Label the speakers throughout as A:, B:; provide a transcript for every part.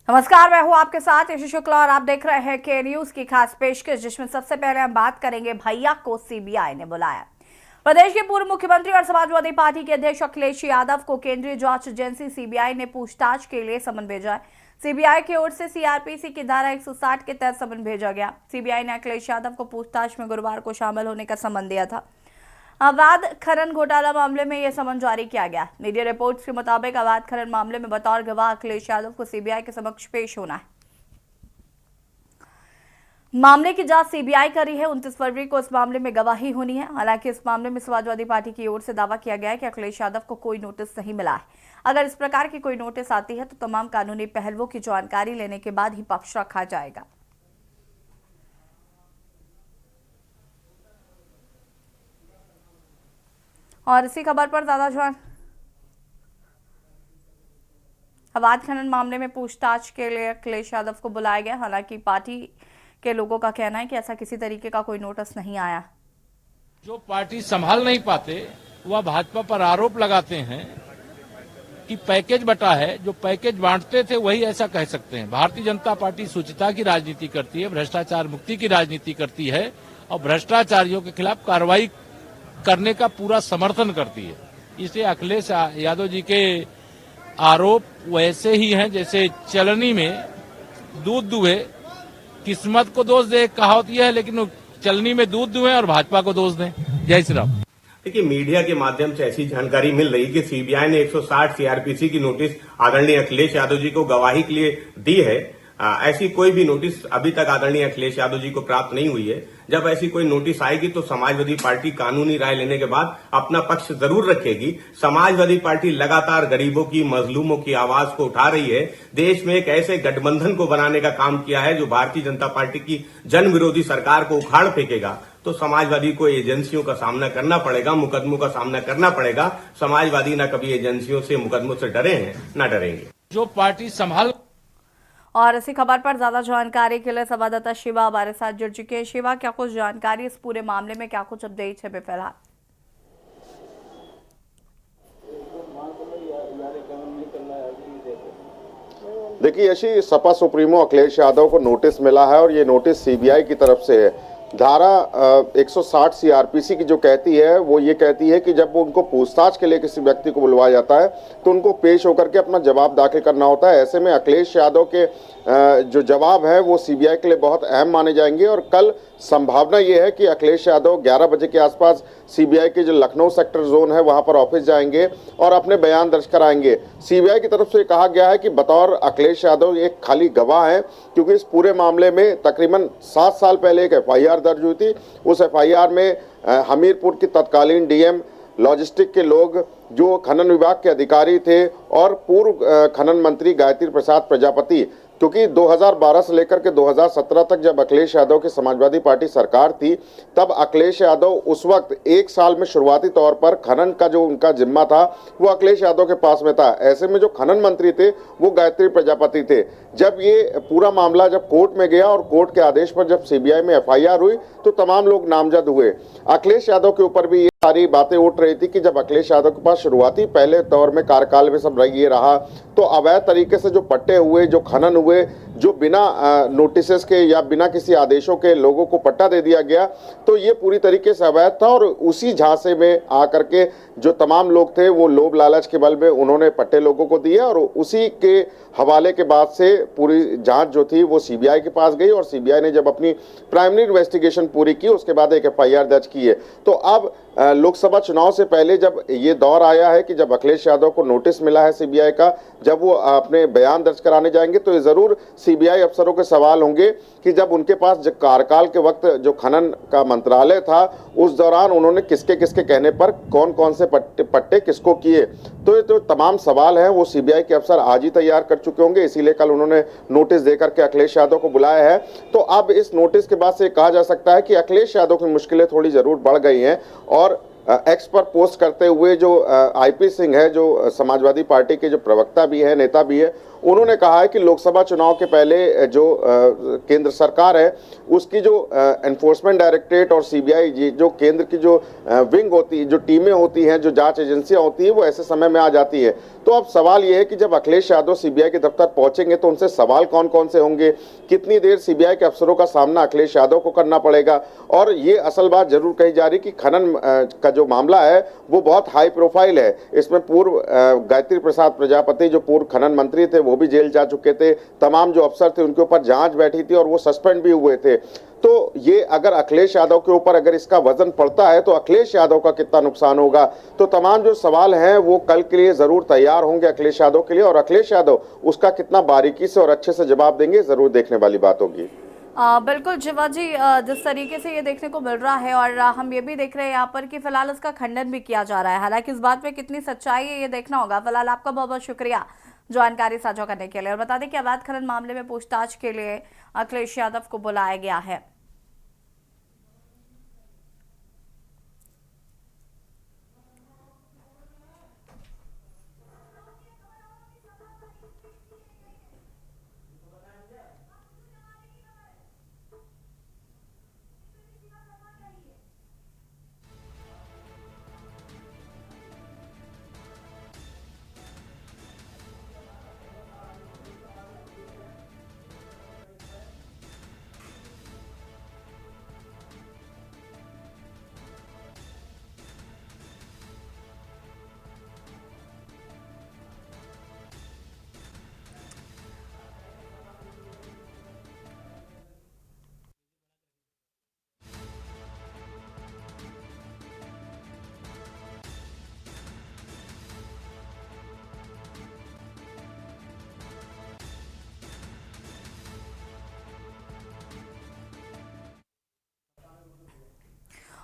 A: नमस्कार, मैं हूं आपके साथ यशु शुक्ला और आप देख रहे हैं के न्यूज की खास पेशकश, जिसमें सबसे पहले हम बात करेंगे भैया को सीबीआई ने बुलाया। प्रदेश के पूर्व मुख्यमंत्री और समाजवादी पार्टी के अध्यक्ष अखिलेश यादव को केंद्रीय जांच एजेंसी सीबीआई ने पूछताछ के लिए समन भेजा है। सीबीआई की ओर से सीआरपीसी की धारा 160 के तहत समन भेजा गया। सीबीआई ने अखिलेश यादव को पूछताछ में गुरुवार को शामिल होने का समन दिया था। अवैध खनन घोटाला मामले में यह समन जारी किया गया। मीडिया रिपोर्ट्स के मुताबिक अवैध खनन मामले में बतौर गवाह अखिलेश यादव को सीबीआई के समक्ष पेश होना है। मामले की जांच सीबीआई कर रही है। 29 फरवरी को इस मामले में गवाही होनी है। हालांकि इस मामले में समाजवादी पार्टी की ओर से दावा किया गया है कि अखिलेश यादव को कोई नोटिस नहीं मिला है। अगर इस प्रकार की कोई नोटिस आती है तो तमाम कानूनी पहलुओं की जानकारी लेने के बाद ही पक्ष रखा जाएगा। और इसी खबर पर ज्यादा जान अवैध खनन मामले में पूछताछ के लिए अखिलेश यादव को बुलाया गया। हालांकि पार्टी के लोगों का कहना है कि ऐसा किसी तरीके का कोई नोटिस नहीं आया।
B: जो पार्टी संभाल नहीं पाते वह भाजपा पर आरोप लगाते हैं कि पैकेज बटा है। जो पैकेज बांटते थे वही ऐसा कह सकते हैं। भारतीय जनता पार्टी शुचिता की राजनीति करती है, भ्रष्टाचार मुक्ति की राजनीति करती है और भ्रष्टाचारियों के खिलाफ कार्रवाई करने का पूरा समर्थन करती है। इसलिए अखिलेश यादव जी के आरोप वैसे ही हैं जैसे चलनी में दूध दुहे, किस्मत को दोष दे कहावत यह है, लेकिन चलनी में दूध दुहे और भाजपा को दोष दें। जय श्री राम।
C: देखिए, मीडिया के माध्यम से ऐसी जानकारी मिल रही कि सीबीआई ने 160 सीआरपीसी की नोटिस आदरणीय अखिलेश यादव जी को गवाही के लिए दी है। ऐसी कोई भी नोटिस अभी तक आदरणीय अखिलेश यादव जी को प्राप्त नहीं हुई है। जब ऐसी कोई नोटिस आएगी तो समाजवादी पार्टी कानूनी राय लेने के बाद अपना पक्ष जरूर रखेगी। समाजवादी पार्टी लगातार गरीबों की, मजलूमों की आवाज को उठा रही है। देश में एक ऐसे गठबंधन को बनाने का काम किया है जो भारतीय जनता पार्टी की जन विरोधी सरकार को उखाड़ फेंकेगा। तो समाजवादी को एजेंसियों का सामना करना पड़ेगा, मुकदमों का सामना करना पड़ेगा। समाजवादी न कभी एजेंसियों से, मुकदमों से डरे हैं, न डरेंगे।
B: जो पार्टी संभाल।
A: और इसी खबर पर ज्यादा जानकारी के लिए संवाददाता शिवा हमारे साथ जुड़ चुके हैं। शिवा, क्या कुछ जानकारी इस पूरे मामले में, क्या कुछ अपडेट है फिलहाल?
D: देखिए यशी, सपा सुप्रीमो अखिलेश यादव को नोटिस मिला है और ये नोटिस सीबीआई की तरफ से है। धारा 160 सीआरपीसी की जो कहती है वो ये कहती है कि जब उनको पूछताछ के लिए किसी व्यक्ति को बुलवाया जाता है तो उनको पेश होकर के अपना जवाब दाखिल करना होता है। ऐसे में अखिलेश यादव के जो जवाब है वो सीबीआई के लिए बहुत अहम माने जाएंगे और कल संभावना ये है कि अखिलेश यादव 11 बजे के आसपास सीबीआई के जो लखनऊ सेक्टर जोन है वहां पर ऑफिस जाएंगे और अपने बयान दर्ज कराएंगे। सीबीआई की तरफ से कहा गया है कि बतौर अखिलेश यादव एक खाली गवाह है, क्योंकि इस पूरे मामले में तकरीबन 7 साल पहले एक एफआईआर दर्ज हुई थी। उस एफआईआर में हमीरपुर की तत्कालीन डीएम, लॉजिस्टिक के लोग, जो खनन विभाग के अधिकारी थे और पूर्व खनन मंत्री गायत्री प्रसाद प्रजापति, क्योंकि 2012 से लेकर के 2017 तक जब अखिलेश यादव की समाजवादी पार्टी सरकार थी तब अखिलेश यादव उस वक्त 1 साल में शुरुआती तौर पर खनन का जो उनका जिम्मा था वो अखिलेश यादव के पास में था। ऐसे में जो खनन मंत्री थे वो गायत्री प्रजापति थे। जब ये पूरा मामला जब कोर्ट में गया और कोर्ट के आदेश पर जब सीबीआई में एफआईआर हुई तो तमाम लोग नामजद हुए। अखिलेश यादव के ऊपर भी सारी बातें उठ रही थी कि जब अखिलेश यादव के पास शुरुआती पहले दौर में कार्यकाल में सब ये रहा तो अवैध तरीके से जो पट्टे हुए, जो खनन हुए, जो बिना नोटिसेस के या बिना किसी आदेशों के लोगों को पट्टा दे दिया गया, तो ये पूरी तरीके से अवैध था। और उसी झांसे में आकर के जो तमाम लोग थे वो लोभ लालच के बल में उन्होंने पट्टे लोगों को दिए और उसी के हवाले के बाद से पूरी जांच जो थी वो सीबीआई के पास गई और सीबीआई ने जब अपनी प्राइमरी इन्वेस्टिगेशन पूरी की उसके बाद एक एफआईआर दर्ज की है। तो अब लोकसभा चुनाव से पहले जब ये दौर आया है कि जब अखिलेश यादव को नोटिस मिला है सीबीआई का, जब वो अपने बयान दर्ज कराने जाएंगे तो ये जरूर सीबीआई अफसरों के सवाल होंगे कि जब उनके पास जब कार्यकाल के वक्त जो खनन का मंत्रालय था उस दौरान उन्होंने किसके किसके कहने पर कौन कौन से पट्टे किसको किए। तो ये तो तमाम सवाल हैं वो सीबीआई के अफसर आज ही तैयार कर चुके होंगे, इसीलिए कल उन्होंने नोटिस देकर के अखिलेश यादव को बुलाया है। तो अब इस नोटिस के बाद से कहा जा सकता है कि अखिलेश यादव की मुश्किलें थोड़ी जरूर बढ़ गई हैं और एक्स पर पोस्ट करते हुए जो आईपी सिंह है, जो समाजवादी पार्टी के जो प्रवक्ता भी है, नेता भी है, उन्होंने कहा है कि लोकसभा चुनाव के पहले जो केंद्र सरकार है उसकी जो एनफोर्समेंट डायरेक्टरेट और सीबीआई जो केंद्र की जो विंग होती है, जो टीमें होती हैं, जो जांच एजेंसियां होती हैं, वो ऐसे समय में आ जाती है। तो अब सवाल ये है कि जब अखिलेश यादव सीबीआई के दफ्तर पहुंचेंगे तो उनसे सवाल कौन कौन से होंगे, कितनी देर सीबीआई के अफसरों का सामना अखिलेश यादव को करना पड़ेगा। और ये असल बात जरूर कही जा रही कि खनन का जो मामला है वो बहुत हाई प्रोफाइल है। इसमें पूर्व गायत्री प्रसाद प्रजापति जो पूर्व खनन मंत्री थे वो भी जेल जा चुके थे, तमाम जो अफसर थे उनके ऊपर जांच बैठी थी और वो सस्पेंड भी हुए थे। तो ये अगर अखिलेश यादव के ऊपर अगर इसका वजन पड़ता है तो अखिलेश यादव का कितना नुकसान होगा। तो तमाम जो सवाल हैं वो कल के लिए जरूर तैयार होंगे अखिलेश यादव के लिए, और अखिलेश यादव उसका कितना बारीकी से और अच्छे से जवाब देंगे जरूर देखने वाली बात होगी।
A: बिल्कुल जीवा जी, जिस तरीके से ये देखने को मिल रहा है और हम ये भी देख रहे हैं यहाँ पर कि फिलहाल इसका खंडन भी किया जा रहा है। हालांकि इस बात में कितनी सच्चाई है ये देखना होगा। फिलहाल आपका बहुत बहुत शुक्रिया जानकारी साझा करने के लिए। और बता दें कि अवैध खनन मामले में पूछताछ के लिए अखिलेश यादव को बुलाया गया है।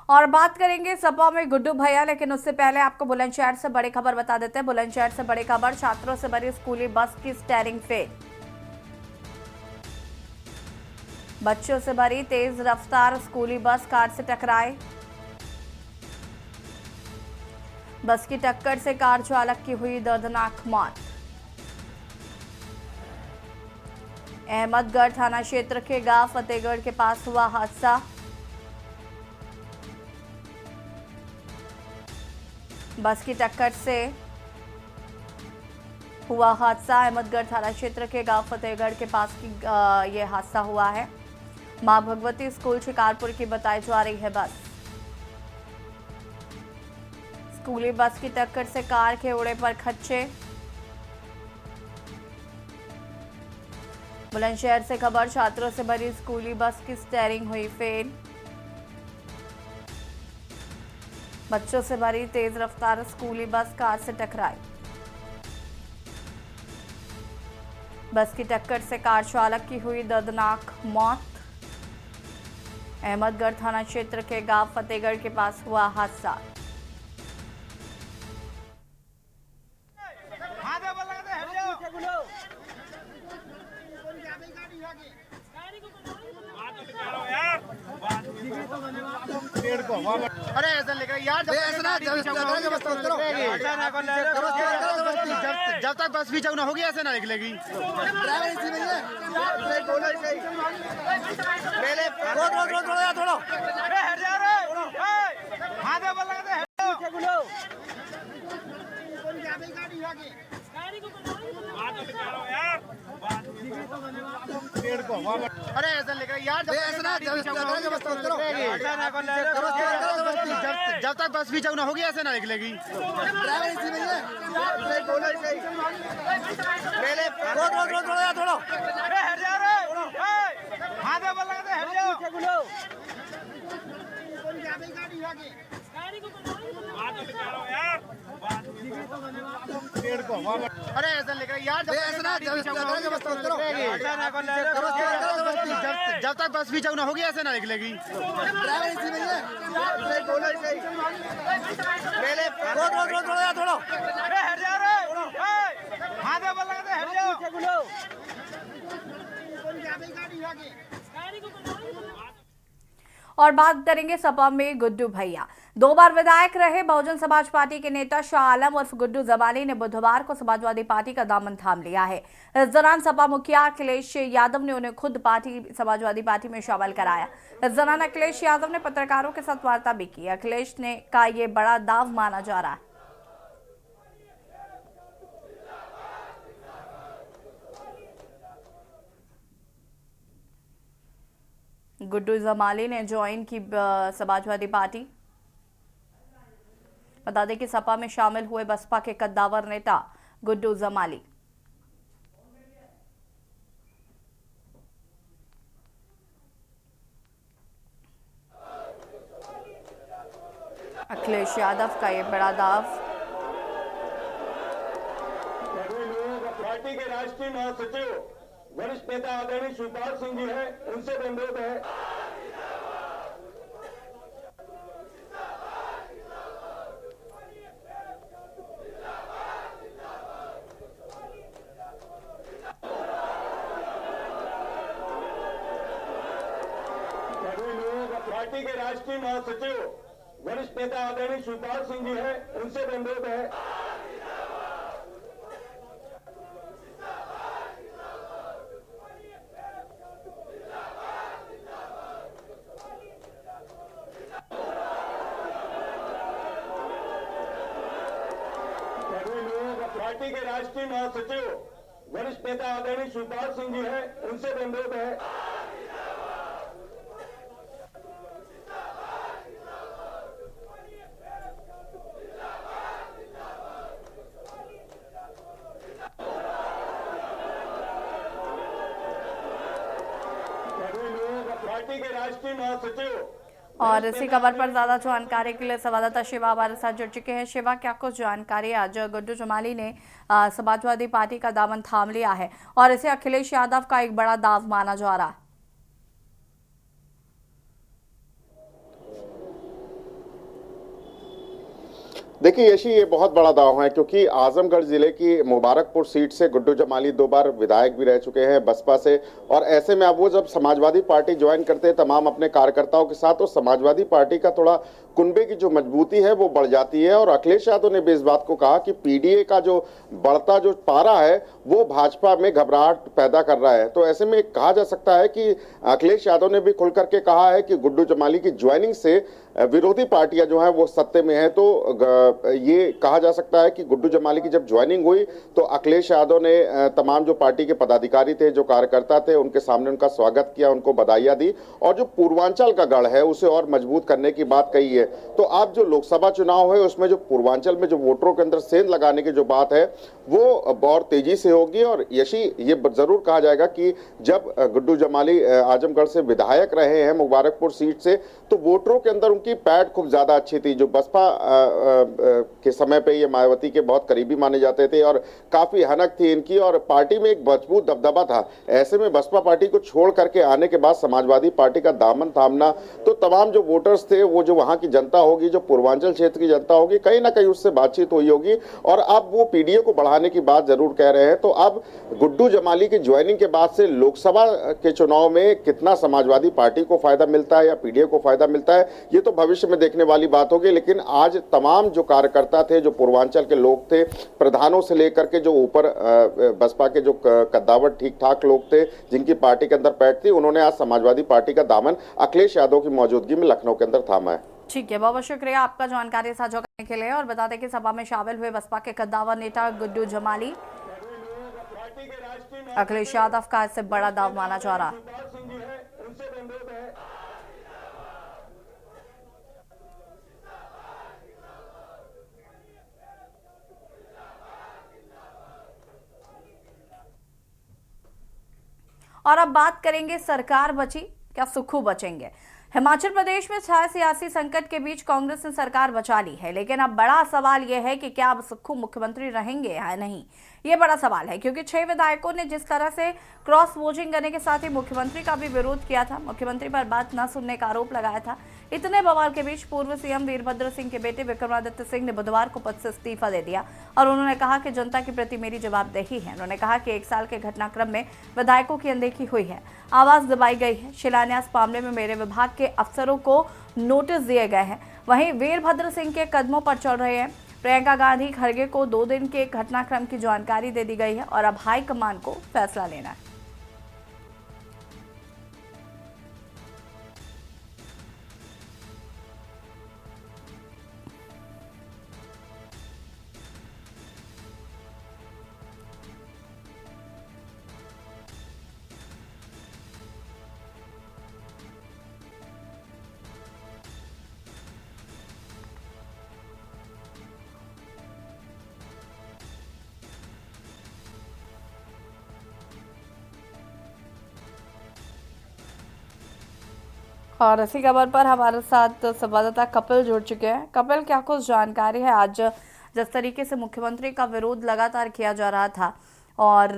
A: और बात करेंगे सपा में गुड्डू भैया, लेकिन उससे पहले आपको बुलंदशहर से बड़ी खबर बता देते हैं। बुलंदशहर से बड़ी खबर, छात्रों से भरी स्कूली बस की स्टीयरिंग फेल। बच्चों से भरी तेज रफ्तार स्कूली बस कार से टकराए। बस की टक्कर से कार चालक की हुई दर्दनाक मौत। अहमदगढ़ थाना क्षेत्र के गांव फतेहगढ़ के पास हुआ हादसा। बस की टक्कर से हुआ हादसा। अहमदगढ़ थाना क्षेत्र के गांव फतेहगढ़ के पास की ये हादसा हुआ है। मां भगवती स्कूल शिकारपुर की बताई जा रही है बस। स्कूली बस की टक्कर से कार के उड़े पर खच्चे। बुलंदशहर से खबर, छात्रों से भरी स्कूली बस की स्टीयरिंग हुई फेल। बच्चों से भरी तेज रफ्तार स्कूली बस कार से टकराई। बस की टक्कर से कार चालक की हुई दर्दनाक मौत। अहमदगढ़ थाना क्षेत्र के गांव फतेहगढ़ के पास हुआ हादसा।
E: अरे ऐसा लेकर यार, जब तक बस भी चौना होगी ऐसे ना निकलेगी। अरे ऐसा लेकर यार, जब तक बस भी चौना होगी ऐसे ना निकलेगी। अरे ऐसा लेकर यार, जब तक बस भी चौना होगी ऐसे ना निकलेगी।
A: और बात करेंगे सपा में गुड्डू भैया। 2 बार विधायक रहे बहुजन समाज पार्टी के नेता शाह आलम उर्फ गुड्डू जमाली ने बुधवार को समाजवादी पार्टी का दामन थाम लिया है। इस दौरान सपा मुखिया अखिलेश यादव ने उन्हें खुद समाजवादी पार्टी में शामिल कराया। इस दौरान अखिलेश यादव ने पत्रकारों के साथ वार्ता भी की। अखिलेश ने का ये बड़ा दाव माना जा रहा है। गुड्डू जमाली ने ज्वाइन की समाजवादी पार्टी। बता दें कि सपा में शामिल हुए बसपा के कद्दावर नेता गुड्डू जमाली अखिलेश यादव का ये बड़ा दाव।
F: पार्टी के राष्ट्रीय महासचिव वरिष्ठ नेता आदरणीय शिवपाल सिंह जी हैं, उनसे अनुरोध है पार्टी के राष्ट्रीय महासचिव वरिष्ठ नेता आदरणीय शिवपाल सिंह जी हैं, उनसे अनुरोध है पार्टी के राष्ट्रीय महासचिव वरिष्ठ नेता आदरणीय शिवपाल सिंह जी हैं, उनसे अनुरोध है पार्टी के राष्ट्रीय महासचिव।
A: और इसी खबर पर ज्यादा जानकारी के लिए संवाददाता शिवा हमारे साथ जुड़ चुके हैं। शिवा, क्या कुछ जानकारी? आज गुड्डू जमाली ने समाजवादी पार्टी का दामन थाम लिया है और इसे अखिलेश यादव का एक बड़ा दाव माना जा रहा है।
D: देखिए यशी, ये बहुत बड़ा दाव है क्योंकि आजमगढ़ जिले की मुबारकपुर सीट से गुड्डू जमाली 2 बार विधायक भी रह चुके हैं बसपा से। और ऐसे में अब वो जब समाजवादी पार्टी ज्वाइन करते हैं तमाम अपने कार्यकर्ताओं के साथ, तो समाजवादी पार्टी का थोड़ा कुनबे की जो मजबूती है वो बढ़ जाती है। और अखिलेश यादव ने भी इस बात को कहा कि पीडीए का जो बढ़ता जो पारा है वो भाजपा में घबराहट पैदा कर रहा है। तो ऐसे में कहा जा सकता है कि अखिलेश यादव ने भी खुल करके कहा है कि गुड्डू जमाली की ज्वाइनिंग से विरोधी पार्टियां जो हैं वो सत्ते में है। तो ये कहा जा सकता है कि गुड्डू जमाली की जब ज्वाइनिंग हुई तो अखिलेश यादव ने तमाम जो पार्टी के पदाधिकारी थे, जो कार्यकर्ता थे, उनके सामने उनका स्वागत किया, उनको बधाइयां दी और जो पूर्वांचल का गढ़ है उसे और मजबूत करने की बात कही है। तो अब जो लोकसभा चुनाव है उसमें जो पूर्वांचल में जो वोटरों के अंदर सेंध लगाने की जो बात है वो बहुत तेजी से होगी। और यशी, ये जरूर कहा जाएगा कि जब गुड्डू जमाली आजमगढ़ से विधायक रहे हैं मुबारकपुर सीट से, तो वोटरों के अंदर उनकी पैठ खूब ज्यादा अच्छी थी। जो बसपा के समय पे ये मायावती के बहुत करीबी माने जाते थे और काफी हनक थी इनकी और पार्टी में एक मजबूत दबदबा था। ऐसे में बसपा पार्टी को छोड़ करके आने के बाद समाजवादी पार्टी का दामन थामना, तो तमाम जो वोटर्स थे, वो जो वहां की जनता होगी, जो पूर्वांचल क्षेत्र की जनता होगी, कहीं ना कहीं उससे बातचीत हुई होगी और अब वो पीडीए को बढ़ाने की बात जरूर कह रहे हैं। तो अब गुड्डू जमाली की ज्वाइनिंग के बाद से लोकसभा के चुनाव में कितना समाजवादी पार्टी को फायदा मिलता है या पीडीए को फायदा मिलता है, ये तो भविष्य में देखने वाली बात होगी। लेकिन आज तमाम जो कार्यकर्ता थे, जो पूर्वांचल के लोग थे, प्रधानों से लेकर के जो ऊपर बसपा के जो कद्दावर ठीक ठाक लोग थे जिनकी पार्टी के अंदर पैठ थी, उन्होंने आज समाजवादी पार्टी का दामन अखिलेश यादव की मौजूदगी में लखनऊ के अंदर थामा है।
A: ठीक है, बहुत बहुत शुक्रिया आपका जानकारी साझा करने के लिए। और बता दें कि सभा में शामिल हुए बसपा के कद्दावर नेता गुड्डू जमाली अखिलेश यादव का इससे बड़ा दाव माना जा रहा है। और अब बात करेंगे, सरकार बची क्या सुक्खू बचेंगे। हिमाचल प्रदेश में छाए सियासी संकट के बीच कांग्रेस ने सरकार बचा ली है, लेकिन अब बड़ा सवाल यह है कि क्या अब सुक्खू मुख्यमंत्री रहेंगे या नहीं। ये बड़ा सवाल है क्योंकि 6 विधायकों ने जिस तरह से क्रॉस वोटिंग करने के साथ ही मुख्यमंत्री का भी विरोध किया था, मुख्यमंत्री पर बात न सुनने का आरोप लगाया था। इतने बवाल के बीच पूर्व सीएम वीरभद्र सिंह के बेटे विक्रमादित्य सिंह ने बुधवार को पद से इस्तीफा दे दिया और उन्होंने कहा कि जनता के प्रति मेरी जवाबदेही है। उन्होंने कहा कि 1 साल के घटनाक्रम में विधायकों की अनदेखी हुई है, आवाज दबाई गई है। शिलान्यास मामले में मेरे विभाग के अफसरों को नोटिस दिए गए हैं। वहीं वीरभद्र सिंह के कदमों पर चल रहे हैं। प्रियंका गांधी खड़गे को 2 दिन के घटनाक्रम की जानकारी दे दी गई है और अब हाईकमान को फैसला लेना है। और इसी खबर पर हमारे साथ संवाददाता कपिल जुड़ चुके हैं। कपिल, क्या कुछ जानकारी है? आज जिस तरीके से मुख्यमंत्री का विरोध लगातार किया जा रहा था और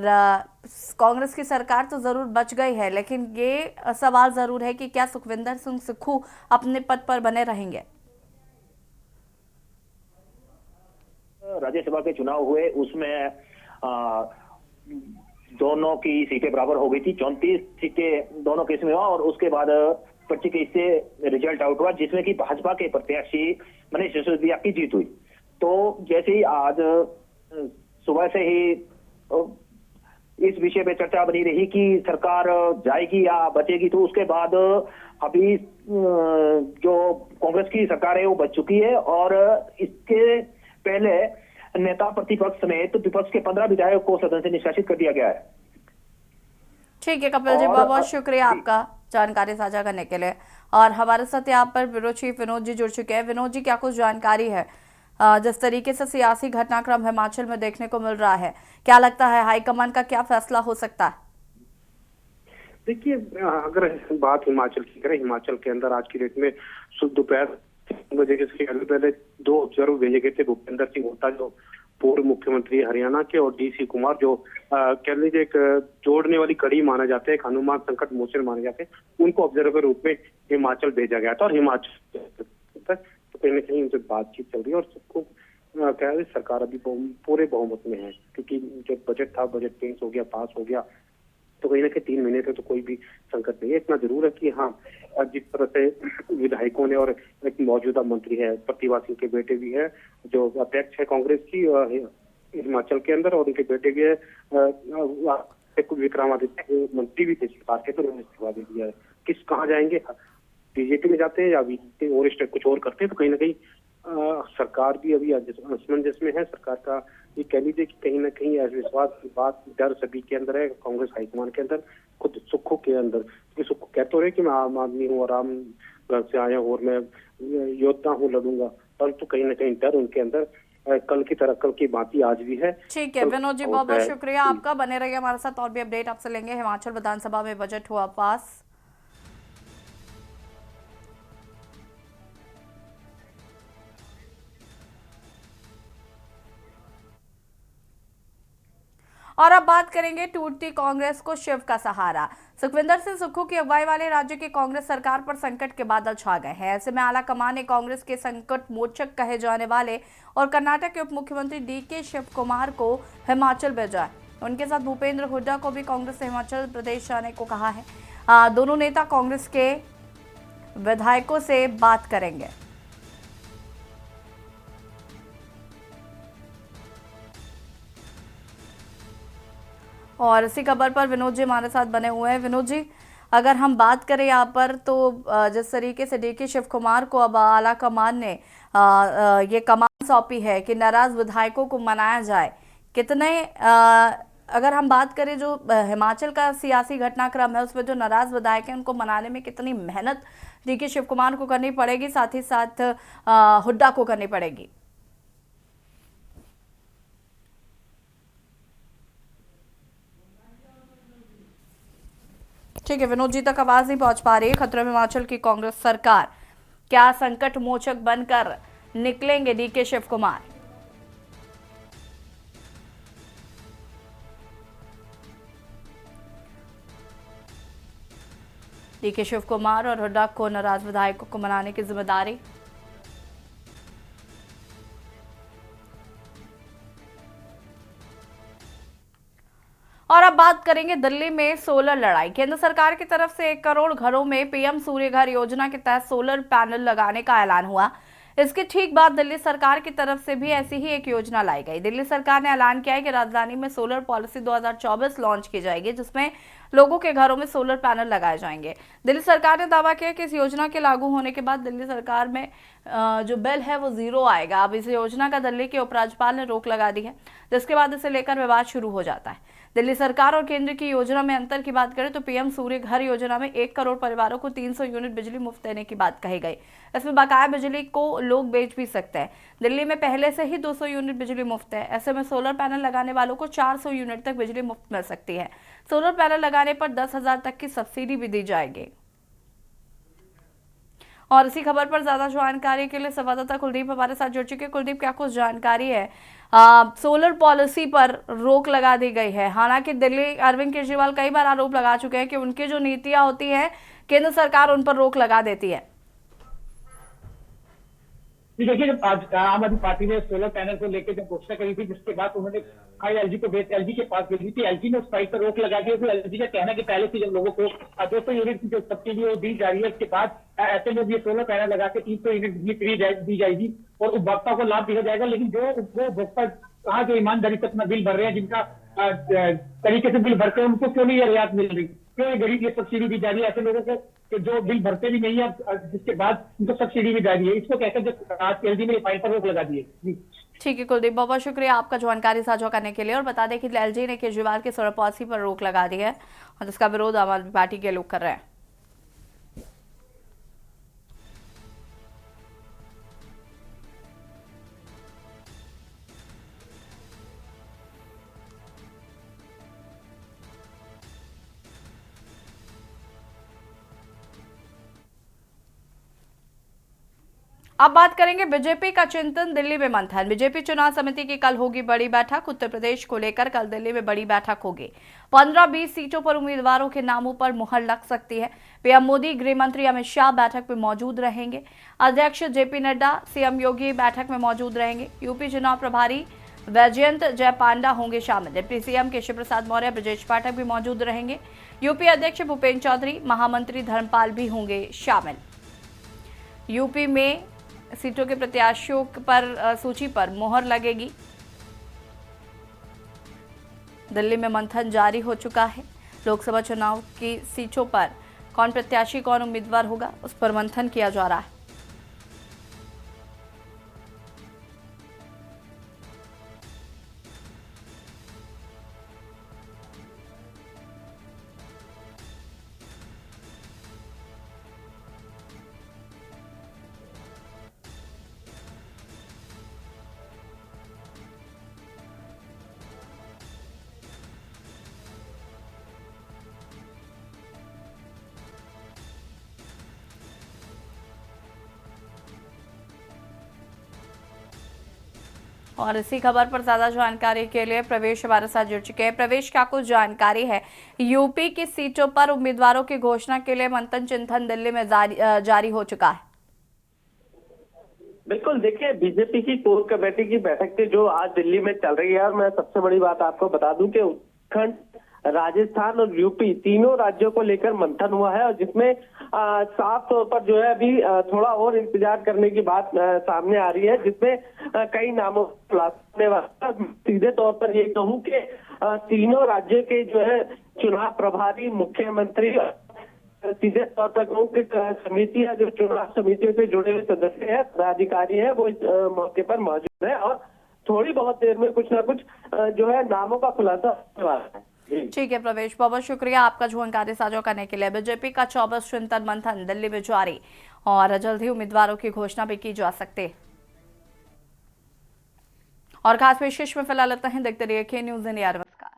A: कांग्रेस की सरकार तो जरूर बच गई है, लेकिन ये सवाल जरूर है कि क्या सुखविंदर सिंह सुक्खू अपने पद पर बने रहेंगे?
G: राज्यसभा के चुनाव हुए उसमें दोनों की सीटें बराबर हो गई थी। 34 सीटें दोनों केस में हुआ और उसके बाद 25 केस से रिजल्ट आउट हुआ, जिसमें कि भाजपा के प्रत्याशी मनीष सिसोदिया की जीत हुई। तो जैसे ही आज सुबह से ही इस विषय पे चर्चा बनी रही कि सरकार जाएगी या बचेगी, तो उसके बाद अभी जो कांग्रेस की सरकार है वो बच चुकी है और इसके पहले नेता प्रतिपक्ष समेत विपक्ष के 15 विधायक को सदन से निष्कासित कर दिया गया है।
A: ठीक है कपिल जी, बहुत बहुत शुक्रिया आपका जानकारी साझा करने के लिए। और हमारे साथ यहाँ पर ब्यूरो चीफ विनोद जी जुड़ चुके हैं। विनोद जी, क्या कुछ जानकारी है? जिस तरीके से सियासी घटनाक्रम हिमाचल में देखने को मिल रहा है, क्या लगता है हाईकमान का क्या फैसला हो सकता है?
H: देखिए, अगर बात हिमाचल की करें, हिमाचल के अंदर आज की डेट में दोपहर बजे के पहले 2 ऑब्जर्वर भेजे गए थे। भूपेंद्र सिंह होता जो पूर्व मुख्यमंत्री हरियाणा के, और डीसी कुमार जो कह लीजिए एक जोड़ने वाली कड़ी माना जाते हैं, हनुमान संकट मोचन माने जाते हैं, उनको ऑब्जर्वर के रूप में हिमाचल भेजा गया था। और हिमाचल तो कहीं ना कहीं उनसे बातचीत चल रही है और सबको कह रहे सरकार अभी पूरे बहुमत में है, क्योंकि जो बजट था बजट पेश हो गया, पास हो गया, तो कहीं ना कहीं 3 महीने तक तो कोई भी संकट नहीं है। इतना जरूर है कि हाँ, जिस तरह से विधायकों ने और एक मौजूदा मंत्री है प्रतिभा सिंह के बेटे भी है जो अध्यक्ष है कांग्रेस की हिमाचल के अंदर, और उनके बेटे भी है विक्रमादित्य मंत्री भी थे सरकार के, तो उन्होंने इस्तीफा दे दिया है। किस कहाँ जाएंगे, बीजेपी में जाते हैं या और कुछ और करते हैं, तो कहीं ना कहीं सरकार भी अभी असमंजस में है। सरकार का ये कह लीजिए कि कहीं ना कहीं अविश्वास की बात, डर सभी के अंदर है, कांग्रेस हाईकमान के अंदर, खुद सुक्खू के अंदर। सुक्खू कहते रहे कि मैं आम आदमी हूँ और आम घर से आया हूँ और मैं योद्धा हूँ, लड़ूंगा, परंतु कहीं ना कहीं डर उनके अंदर कल की तरह, कल की बातें आज भी है।
A: ठीक है विनोद जी, बहुत बहुत शुक्रिया आपका। बने रहिए हमारे साथ, और भी अपडेट आपसे लेंगे। हिमाचल विधानसभा में बजट हुआ पास। और अब बात करेंगे टूटती कांग्रेस को शिव का सहारा। सुखविंदर सिंह सुक्खू की अगुवाई वाले राज्य की कांग्रेस सरकार पर संकट के बादल छा गए हैं। ऐसे में आला कमान ने कांग्रेस के संकट मोचक कहे जाने वाले और कर्नाटक के उप मुख्यमंत्री डीके शिव कुमार को हिमाचल भेजा है। उनके साथ भूपेंद्र हुड्डा को भी कांग्रेस से हिमाचल प्रदेश जाने को कहा है। दोनों नेता कांग्रेस के विधायकों से बात करेंगे। और इसी खबर पर विनोद जी हमारे साथ बने हुए हैं। विनोद जी, अगर हम बात करें यहाँ पर, तो जिस तरीके से डीके शिव कुमार को अब आला कमान ने ये कमान सौंपी है कि नाराज विधायकों को मनाया जाए, कितने अगर हम बात करें जो हिमाचल का सियासी घटनाक्रम है उसमें जो नाराज विधायक हैं उनको मनाने में कितनी मेहनत डीके शिव कुमार को करनी पड़ेगी, साथ ही साथ हुड्डा को करनी पड़ेगी? ठीक है, विनोद जी तक आवाज नहीं पहुंच पा रही है। खतरे में हिमाचल की कांग्रेस सरकार, क्या संकट मोचक बनकर निकलेंगे डीके शिव कुमार? डीके शिव कुमार और हुड्डा को नाराज विधायकों को मनाने की जिम्मेदारी। और अब बात करेंगे दिल्ली में सोलर लड़ाई। केंद्र सरकार की तरफ से 1 करोड़ घरों में पीएम सूर्य घर योजना के तहत सोलर पैनल लगाने का ऐलान हुआ। इसके ठीक बाद दिल्ली सरकार की तरफ से भी ऐसी ही एक योजना लाई गई। दिल्ली सरकार ने ऐलान किया है कि राजधानी में सोलर पॉलिसी 2024 लॉन्च की जाएगी, जिसमें लोगों के घरों में सोलर पैनल लगाए जाएंगे। दिल्ली सरकार ने दावा किया कि इस योजना के लागू होने के बाद दिल्ली सरकार में जो बिल है वो जीरो आएगा। अब इस योजना का दिल्ली के उपराज्यपाल ने रोक लगा दी है, जिसके बाद इसे लेकर विवाद शुरू हो जाता है। दिल्ली सरकार और केंद्र की योजना में अंतर की बात करें तो पीएम सूर्य घर योजना में 1 करोड़ परिवारों को 300 यूनिट बिजली मुफ्त देने की बात कही गई। इसमें बकाया बिजली को लोग बेच भी सकते हैं। दिल्ली में पहले से ही 200 यूनिट बिजली मुफ्त है। ऐसे में सोलर पैनल लगाने वालों को 400 यूनिट तक बिजली मुफ्त मिल सकती है। सोलर पैनल लगाने पर 10,000 तक की सब्सिडी भी दी जाएगी। और इसी खबर पर ज्यादा जानकारी के लिए संवाददाता कुलदीप हमारे साथ जुड़ चुके हैं। कुलदीप, क्या कुछ जानकारी है? सोलर पॉलिसी पर रोक लगा दी गई है। हालांकि दिल्ली अरविंद केजरीवाल कई बार आरोप लगा चुके हैं कि उनकी जो नीतियां होती हैं केंद्र सरकार उन पर रोक लगा देती है।
I: देखिए, जब आज आम आदमी पार्टी ने सोलर पैनल को लेकर जब घोषणा करी थी, जिसके बाद उन्होंने एलजी को एलजी के पास भेजी थी। एलजी ने उस फाइल पर रोक लगा दी। तो एलजी का कहना है कि पहले से जब लोगों को 200 यूनिट की जो सब्सिडी वो दी जा रही है, उसके बाद ऐसे में भी सोलर पैनल लगा के 300 यूनिट बिजली फ्री दी जाएगी और उपभोक्ता को लाभ दिया जाएगा। लेकिन जो उपभोक्ता कहाँ जो ईमानदारी से अपना बिल भर रहे हैं, जिनका तरीके से बिल भरते हैं, उनको क्यों नहीं ये रियायत मिल रही, क्यों ये गरीब ये सब्सिडी दी जा रही है? ऐसे लोगों को जो बिल भरते भी नहीं है, जिसके बाद उनको सब्सिडी भी जा रही है। इसको कहकर आज एलजी ने फाइल पर रोक लगा दी है।
A: ठीक है कुलदीप, बहुत बहुत शुक्रिया आपका जानकारी साझा करने के लिए। और बता दें कि एलजी ने केजरीवाल के सोलर पॉलिसी पर रोक लगा दी है और जिसका विरोध आम आदमी पार्टी के लोग कर रहे हैं। अब बात करेंगे बीजेपी का चिंतन, दिल्ली में मंथन। बीजेपी चुनाव समिति की कल होगी बड़ी बैठक। उत्तर प्रदेश को लेकर कल दिल्ली में बड़ी बैठक होगी। 15-20 सीटों पर उम्मीदवारों के नामों पर मुहर लग सकती है। पीएम मोदी, गृह मंत्री अमित शाह बैठक में मौजूद रहेंगे। अध्यक्ष जेपी नड्डा, सीएम योगी बैठक में मौजूद रहेंगे। यूपी चुनाव प्रभारी वैजयंत जय पांडा होंगे शामिल। डिप्टी सीएम केशव प्रसाद मौर्य, ब्रजेश पाठक भी मौजूद रहेंगे। यूपी अध्यक्ष भूपेन्द्र चौधरी, महामंत्री धर्मपाल भी होंगे शामिल। यूपी में सीटों के प्रत्याशियों पर सूची पर मुहर लगेगी। दिल्ली में मंथन जारी हो चुका है। लोकसभा चुनाव की सीटों पर कौन प्रत्याशी, कौन उम्मीदवार होगा, उस पर मंथन किया जा रहा है। और इसी खबर पर ज्यादा जानकारी के लिए प्रवेश हमारे साथ जुड़ चुके हैं। प्रवेश, क्या कुछ जानकारी है? यूपी की सीटों पर उम्मीदवारों की घोषणा के लिए मंथन चिंतन दिल्ली में जारी हो चुका है।
J: बिल्कुल, देखिए, बीजेपी की कोर कमेटी की बैठक थी जो आज दिल्ली में चल रही है। और मैं सबसे बड़ी बात आपको बता दूं कि उत्तराखंड, राजस्थान और यूपी तीनों राज्यों को लेकर मंथन हुआ है और जिसमें साफ तौर पर जो है अभी थोड़ा और इंतजार करने की बात सामने आ रही है, जिसमें कई नामों सीधे तौर पर ये कहूं कि तीनों राज्यों के जो है चुनाव प्रभारी, मुख्यमंत्री, सीधे तौर पर कहूं कि समितियां, जो चुनाव समितियों से जुड़े हुए सदस्य हैं, पदाधिकारी हैं, वो इस मौके पर मौजूद है और थोड़ी बहुत देर में कुछ ना कुछ जो है नामों का खुलासा होने वाला है।
A: ठीक है प्रवेश, बहुत बहुत शुक्रिया आपका जानकारी साझा करने के लिए। बीजेपी का 24 चिंतन मंथन दिल्ली में जारी और जल्द ही उम्मीदवारों की घोषणा भी की जा सकती है। और खास पेशकश में फिलहाल इतना ही। देखते रहिए के न्यूज़ इंडिया। नमस्कार।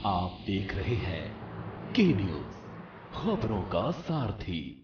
K: आप देख रहे हैं के न्यूज़, खबरों का सारथी।